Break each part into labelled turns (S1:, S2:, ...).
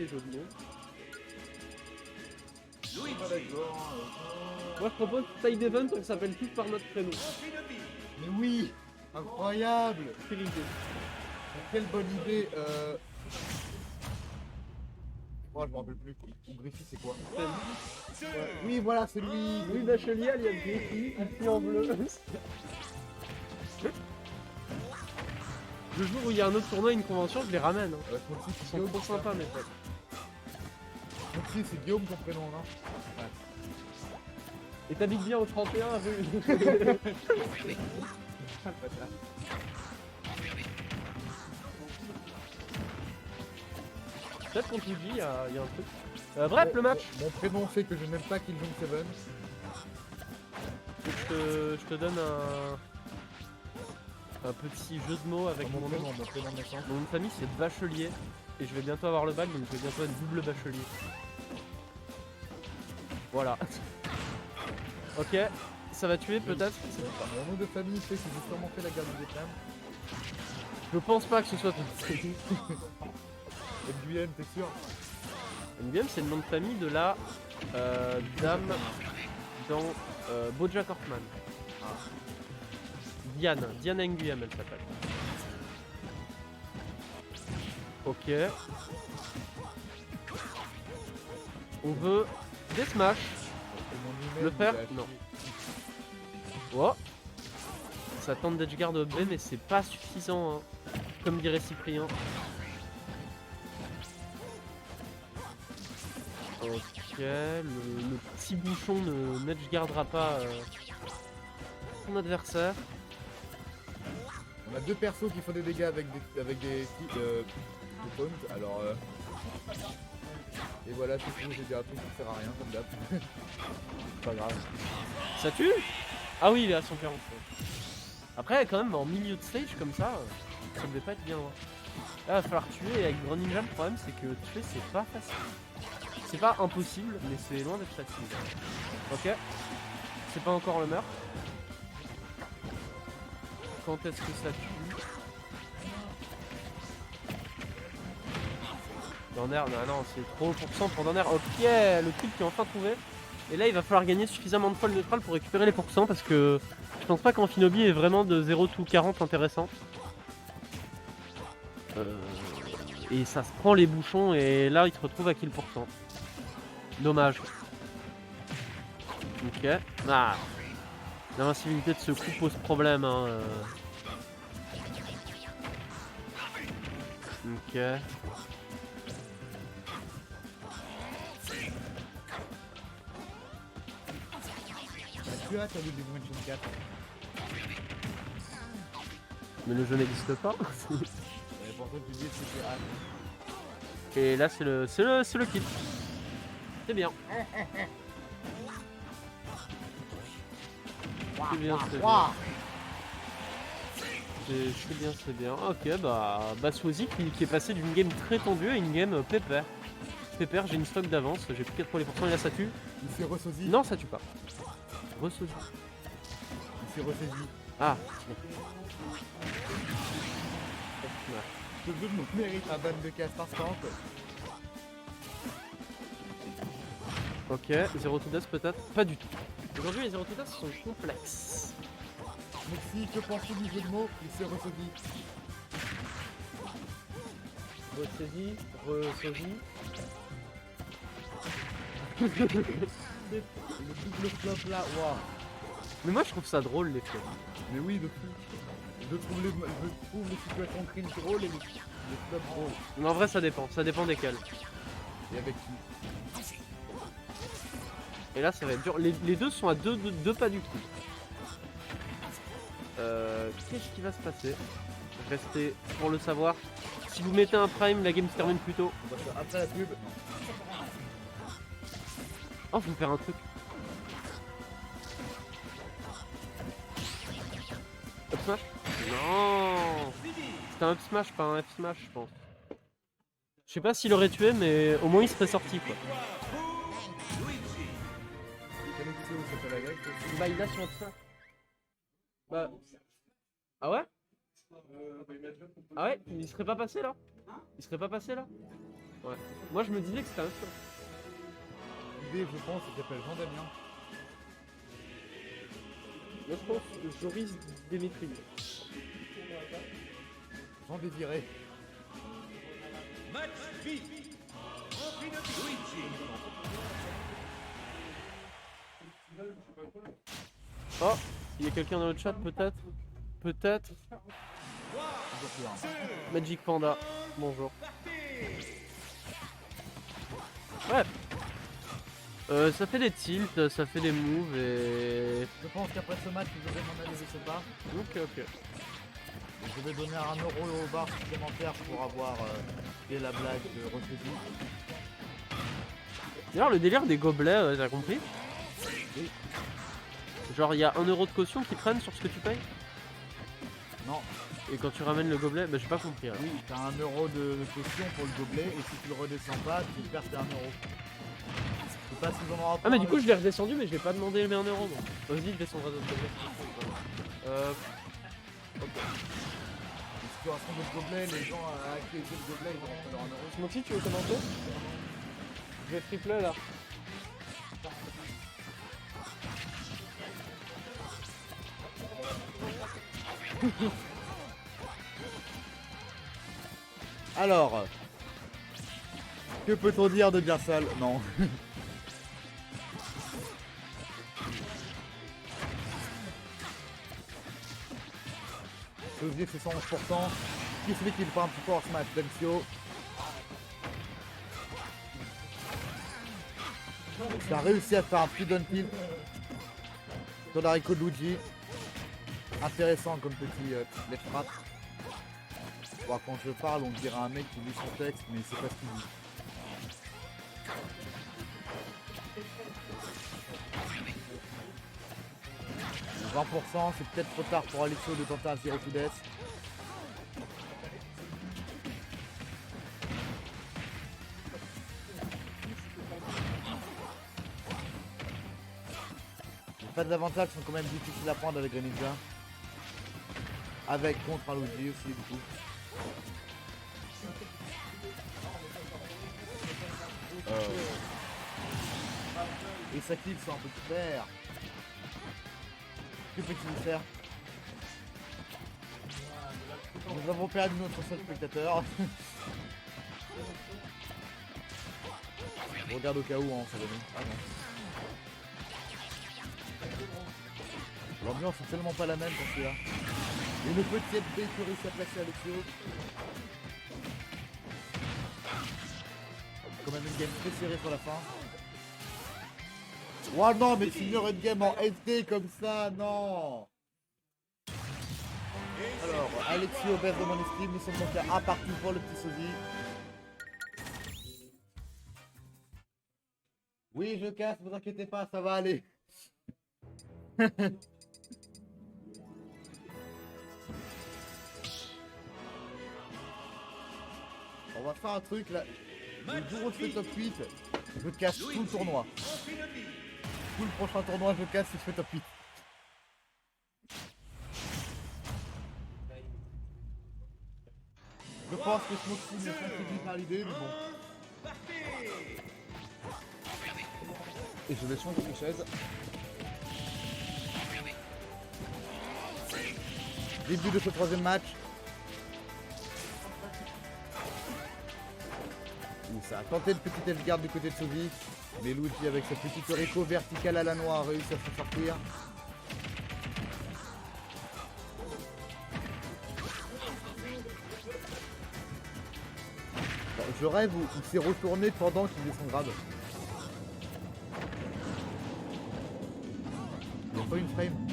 S1: les jeux de mots. Moi je propose side event, on s'appelle tous par notre prénom.
S2: Mais oui, incroyable.
S1: Quelle idée.
S2: Quelle bonne idée. Oh, je m'en rappelle plus. Ou Griffy, c'est quoi? Ouais. Oui, voilà, c'est lui.
S1: Louis Bachelier, alias Griffy, ici en bleu. Le jour où il y a un autre tournoi, une convention, je les ramène. Hein.
S2: Moi aussi,
S1: Ils
S2: c'est
S1: sont
S2: Guillaume.
S1: trop sympas mes potes.
S2: Moi aussi, c'est Guillaume ton prénom, non?
S1: Et t'habites bien au 31 rue. Peut-être qu'on te dit, il y a un truc. Bref, le match.
S2: Mon prénom fait que je n'aime pas Killzone 7.
S1: Je te donne un petit jeu de mots avec mon nom.
S2: Mon prénom de naissance.
S1: Mon nom de famille c'est Bachelier. Et je vais bientôt avoir le bac, donc je vais bientôt être double bachelier. Voilà. Ok, ça va tuer peut-être.
S2: Mon nom de famille fait que j'ai sûrement fait la guerre du Vietnam.
S1: Je pense pas que ce soit ton
S2: NBM, t'es sûr?
S1: NBM c'est le nom de famille de la dame dans Bojack Horseman. Diane Nguyen elle s'appelle. Ok. On veut des smash. Le faire? Non. Oh. Ça tente d'edgeguard au B mais c'est pas suffisant hein. Comme dirait Cyprien. Ok, le petit bouchon ne n'edgegardera pas son adversaire.
S2: On a deux persos qui font des dégâts avec des taunts, alors et voilà, c'est tout, j'ai dit un truc qui sert à rien comme d'hab.
S1: Pas grave. Ça tue? Ah oui, il est à 140. Après, quand même, en milieu de stage comme ça devait pas être bien. Hein. Là, il va falloir tuer. Et avec Grand Ninja, le problème, c'est que tuer, c'est pas facile. C'est pas impossible, mais c'est loin d'être facile. Ok. C'est pas encore le meurtre. Quand est-ce que ça tue? Danner, non, c'est trop % pour Danner. Ok, le truc qui est enfin trouvé. Et là, il va falloir gagner suffisamment de fois le neutral pour récupérer les pourcents parce que je pense pas qu'Amphinobi est vraiment de 0 to 40 intéressant. Et ça se prend les bouchons et là, il se retrouve à kill %. Dommage. Ok. Ah. L'invincibilité de ce coup pose problème. Hein. Ok.
S2: Tu as vu des Dimension 4?
S1: Mais le jeu n'existe pas.
S2: Pour ça tu dis c'était hâte.
S1: Et là, c'est le kill. C'est bien. C'est bien, c'est bien. C'est bien. Ok, bah Swazi qui est passé d'une game très tendue à une game pépère. Pépère, j'ai une stock d'avance, j'ai plus 80% et là ça tue.
S2: Il s'est ressaisi.
S1: Non, ça tue pas. Ressaisi.
S2: Il s'est ressaisi.
S1: Ah.
S2: Ce jeu mérite un ban de casse instant.
S1: Ok, 0 to death peut-être? Pas du tout. Aujourd'hui les 0 to death sont complexes.
S2: Merci, que penses-tu du jeu de mots? Il s'est ressaisi.
S1: Ressaisi.
S2: Le double flop là, waouh.
S1: Mais moi je trouve ça drôle les flops.
S2: Mais oui, je trouve les situations cringe drôles et les flops drôles.
S1: Mais en vrai ça dépend desquels.
S2: Et avec qui?
S1: Et là ça va être dur. Les deux sont à deux pas du coup. Qu'est-ce qui va se passer? Restez pour le savoir. Si vous mettez un prime, la game se termine plus tôt.
S2: On va faire après la pub.
S1: Oh, faut me faire un truc. Up smash? Non! C'était un up smash, pas un F smash, je pense. Je sais pas s'il aurait tué, mais au moins il serait sorti quoi. Bah, il a sur Up smash. Bah. Ah ouais? Ah ouais? Il serait pas passé là? Il serait pas passé là? Ouais. Moi je me disais que c'était un fion.
S2: L'idée, je pense, il s'appelle Jean Damien.
S1: Moi je pense Joris Démétrie.
S2: Jean Désiré.
S1: Oh, il y a quelqu'un dans le chat peut-être. Peut-être.
S2: Toujours plus un.
S1: Magic Panda. Bonjour. Ouais. Ça fait des tilts, ça fait des moves et...
S2: Je pense qu'après ce match, je vais m'en aller, je sais pas.
S1: Ok.
S2: Je vais donner 1 euro au bar supplémentaire pour avoir fait la blague de refusé.
S1: D'ailleurs le délire des gobelets, t'as compris?
S2: Oui.
S1: Genre il y a 1 euro de caution qui prennent sur ce que tu payes?
S2: Non,
S1: Et quand tu ramènes le gobelet, bah j'ai pas compris. Alors.
S2: oui, t'as 1 euro de caution pour le gobelet et si tu le redescends pas, tu perds tes 1 euro. Je sais pas si on aura
S1: Ah mais du coup je l'ai redescendu mais je l'ai pas demandé les 1 euro donc. Vas-y descendra d'autres gobelets. Ok.
S2: Si tu rassembles le gobelet, les gens qui étaient le gobelet, ils vont faire 1 euro.
S1: Smoky tu veux commenter? Je vais tripler là.
S2: Alors, que peut-on dire de bien sale? Non. Olivier c'est 111%. Qui se dit qu'il fait un petit peu hors ce match? Densio. Il a réussi à faire un petit down tilt sur l'haricot de Luigi. Intéressant comme petit left trap. Bon, quand je parle, on dirait un mec qui lit son texte, mais c'est pas ce qu'il dit. Le 20%, c'est peut-être trop tard pour Alexio de tenter un zero to death. Les phases d'avantage sont quand même difficiles à prendre avec Greninja. Avec contre un Luigi aussi du coup. Et sa kill sont un peu plus faire. Que peut-il faire? Nous avons perdu notre seul spectateur. Je regarde au cas où, hein, ça va bien. Ah non. L'ambiance est tellement pas la même pour celui-là. Et le petit FB qui réussit à placer Alexio. Quand même une game très serrée sur la fin. Oh non, mais finir une game en SD comme ça, non. Alors, Alexio baisse de mon estime, nous sommes donc à 1 partout pour le petit sosie. Oui, je casse, vous inquiétez pas, ça va aller. On va faire un truc là. Le jour où je fais top 8, je casse tout le tournoi. Tout le prochain tournoi, je casse si je fais top 8. Je pense que Smoky me fait séduit par l'idée, mais bon. Et je vais changer de chaise. Début de ce troisième match. Où ça a tenté le petit F-guard du côté de Sovi. Mais Luigi avec sa petite Rico verticale à la noix a réussi à s'en sortir. Je rêve où il s'est retourné pendant qu'il faisait son grade. Il n'y a pas une frame.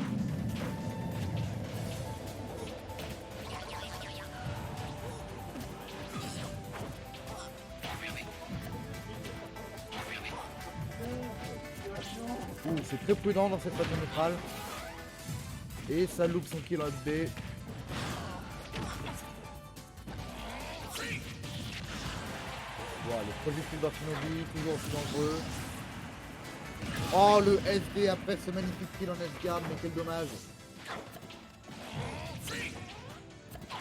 S2: Ouh, c'est très prudent dans cette phase neutrale. Et ça loupe son kill en FB. Voilà, le projectile d'Arshinobi, toujours aussi dangereux. Oh, le SD après ce magnifique kill en F-guard, mais quel dommage.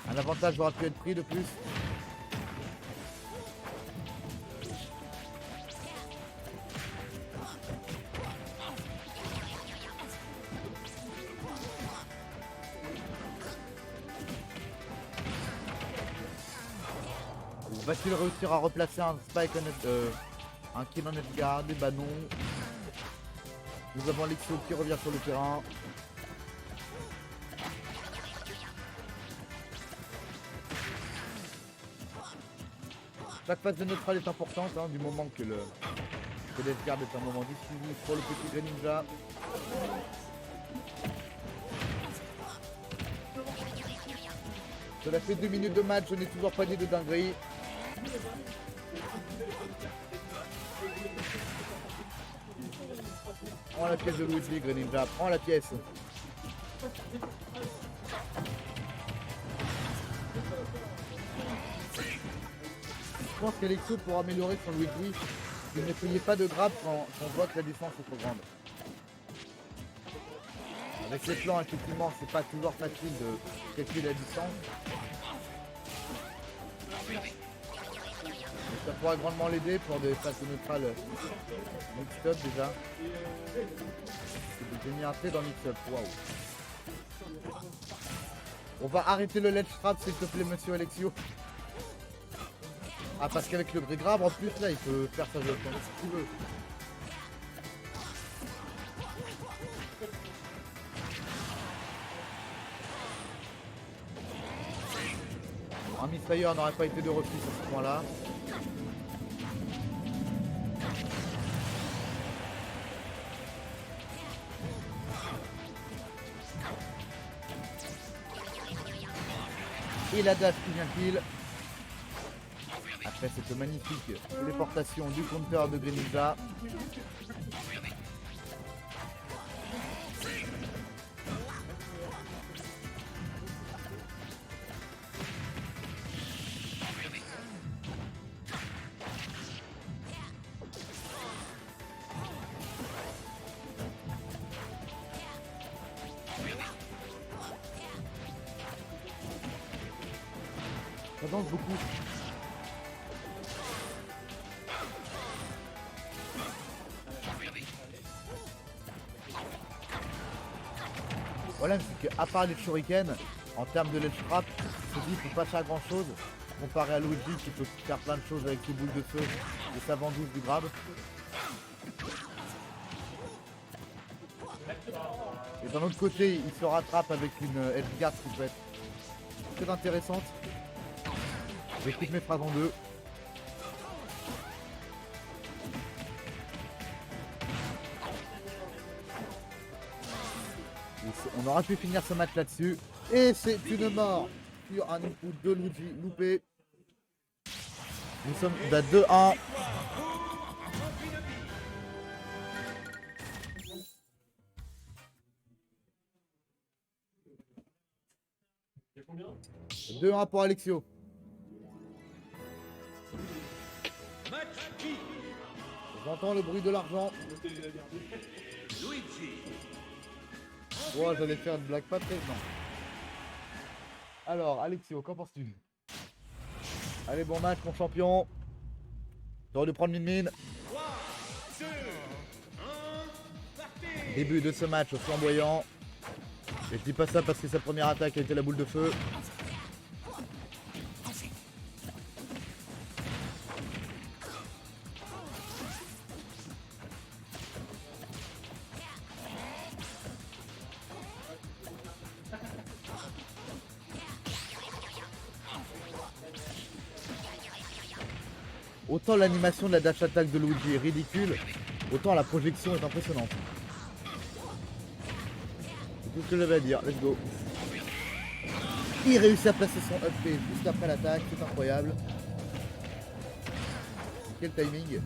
S2: Un avantage aura pu être pris de plus. Va-t-il réussir à replacer un spike un kill en Edgar? Bah non. Nous avons Alexio qui revient sur le terrain. Chaque phase de neutral est importante, hein, du moment que l'Edgar est un moment décisif pour le petit Greninja. Cela fait 2 minutes de match, je n'ai toujours pas dit de dinguerie. Prends la pièce de Luigi, Greninja, prends la pièce. Je pense qu'Alexio pour améliorer son Luigi, il ne payait pas de grab quand on voit que la distance est trop grande. Avec les plans, effectivement, c'est pas toujours facile de calculer la distance. Mais ça pourra grandement l'aider pour des phases neutrales mix-up déjà. J'ai mis un T dans mix-up, waouh. On va arrêter le ledge trap s'il te plaît monsieur Alexio. Ah parce qu'avec le gré grab en plus là il peut faire sa jeu si tu veux. Un Misfire n'aurait pas été de refus sur ce point là. Et la dash qui vient kill. Après cette magnifique téléportation du compteur de Greninja. Ça danse beaucoup. Le problème c'est qu'à part les shurikens, en termes de ledge trap, Sophie ne peut pas faire grand chose comparé à Luigi qui peut faire plein de choses avec ses boules de feu et sa vendouse du grab. Et d'un autre côté, il se rattrape avec une edgeguard qui peut être très intéressante. Je coupe mes phrases en deux. On aura pu finir ce match là-dessus. Et c'est une mort sur un input de Luigi loupé. Nous sommes à 2-1.
S1: Combien
S2: 2-1 pour Alexio. J'entends le bruit de l'argent. Oh, j'allais faire une blague pas très... Non. Alors, Alexio, qu'en penses-tu? Allez, bon match, mon champion. T'aurais dû prendre une mine. Début de ce match flamboyant. Et je dis pas ça parce que sa première attaque a été la boule de feu. Autant l'animation de la dash attack de Luigi est ridicule, autant la projection est impressionnante. C'est tout ce que j'avais à dire, let's go. Il réussit à placer son up P juste après l'attaque, c'est incroyable. Quel timing.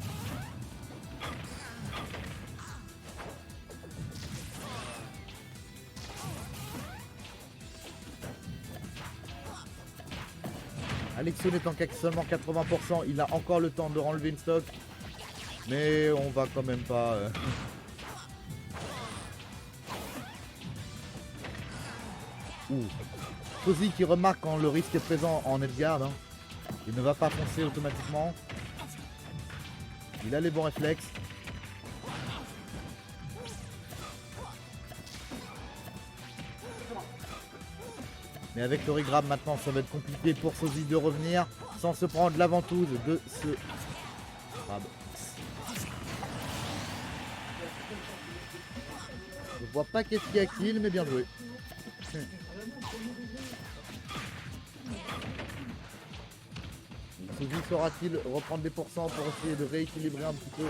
S2: Alexio n'étant qu'à seulement 80%, il a encore le temps de renlever une stock. Mais on va quand même pas... Ouh. Fozzy qui remarque quand le risque est présent en Edgar. Hein. Il ne va pas foncer automatiquement. Il a les bons réflexes. Mais avec le regrab maintenant ça va être compliqué pour Fozzy de revenir. sans se prendre la ventouse de ce crabe. Je vois pas qu'est-ce qu'il y a kill, mais bien joué. Suzy saura-t-il reprendre des pourcents pour essayer de rééquilibrer un petit peu?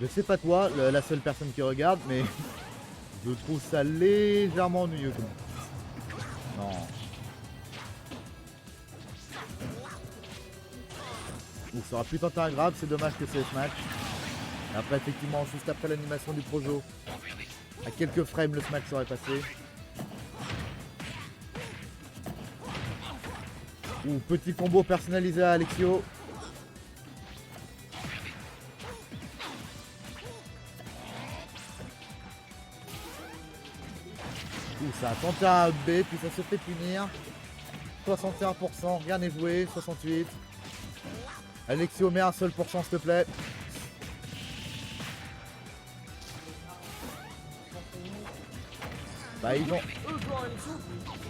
S2: Je sais pas toi, la seule personne qui regarde, mais je trouve ça légèrement ennuyeux comme ça. Non. Ouh, ça aura pu tenter un grab, c'est dommage que c'est ce match. Après, effectivement, juste après l'animation du Projo, à quelques frames, le smack serait passé. Ouh, petit combo personnalisé à Alexio. Ouh, ça a tenté un up B, puis ça se fait punir. 61%, rien n'est joué, 68. Alexio, mets un seul pourcent, s'il te plaît. Bah, ils vont...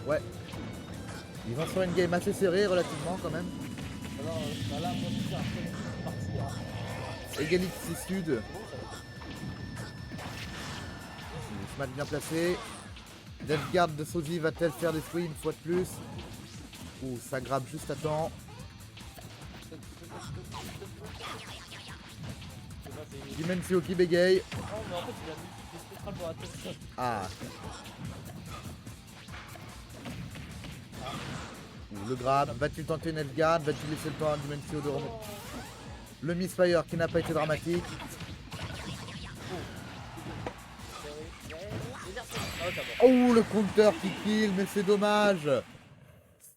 S2: Ouais. Ils vont sur une game assez serrée, relativement, quand même. Égalité Sud. Le smack bien placé. Death Guard de Soji va-t-elle faire des fruits une fois de plus? Ouh, ça grappe juste à temps. Dimensio qui bégaye. Ah. Ouh, le grab. Va-t-il tenter une Death Guard? Va-t-il laisser le temps à Dimensio de remonter? Le misfire qui n'a pas été dramatique. Oh, le counter qui kill, mais c'est dommage.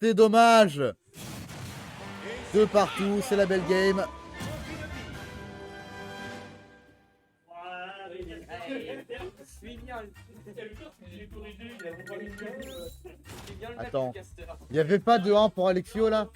S2: C'est dommage. Deux partout, c'est la belle game. Attends, il n'y avait pas de 1 pour Alexio là?